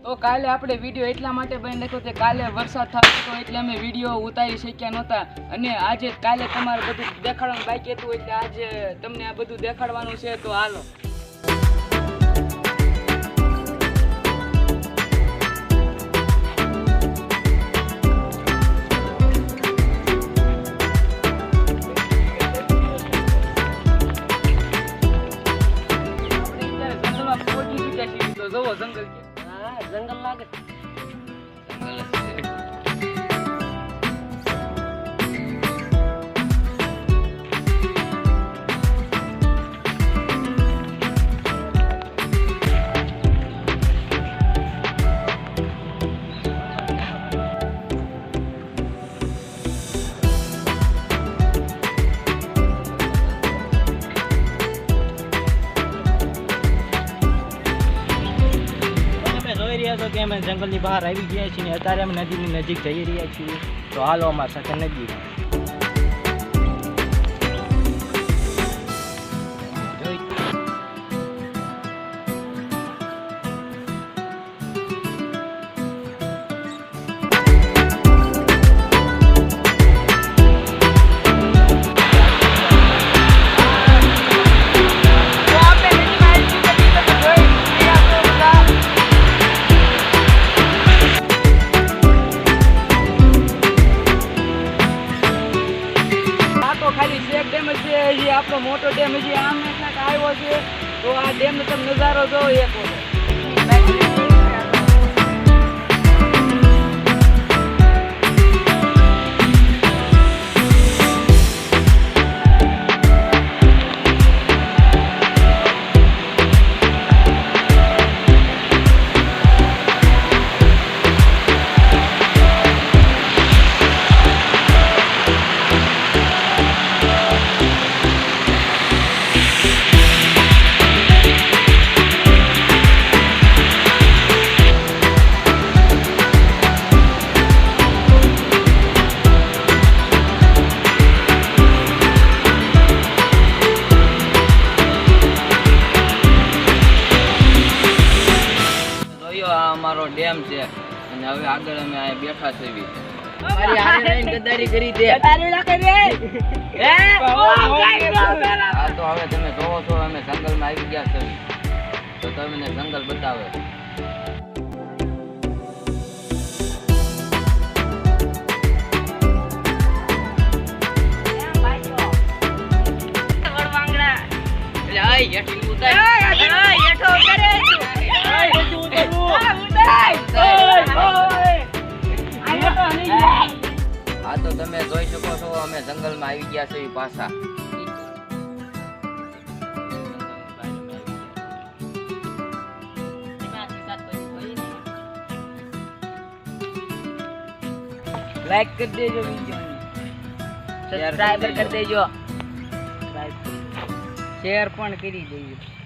તો કાલે આપણે વિડીયો એટલા માટે બની નાખ્યો કે કાલે વરસાદ થતો હતો એટલે અમે વિડીયો ઉતારી શક્યા નહોતા અને આજે કાલે તમારે બધું દેખાડવાનું બાકી હતું એટલે આજે તમને આ બધું દેખાડવાનું છે તો હાલો. જંગલ હા જંગલ લાગે કે અમે જંગલની બહાર આવી ગયા છીએ અત્યારે અમે નદીની નજીક જઈ રહ્યા છીએ તો હાલો અમારી સાથે નજીક આપણો મોટો ડેમ હજી આમ ક્યાંક આવ્યો છે તો આ ડેમ નો તમે નજારો જો એક અમારો ડેમ છે અને હવે આગળ અમે અહીં બેઠા છે મારી હારી રહીને ગદ્દારી કરી દે ગદ્દારી ના કરી હા તો હવે તમે જોવો છો અમે જંગલમાં આવી ગયા છે તો તમને જંગલ બતાવે હા તો તમે જોઈ શકો છો અમે જંગલમાં આવી ગયા છે પાછા લાઈક કરી દેજો વિડિયોને સબસ્ક્રાઇબ કરી દેજો શેર પણ કરી દેજો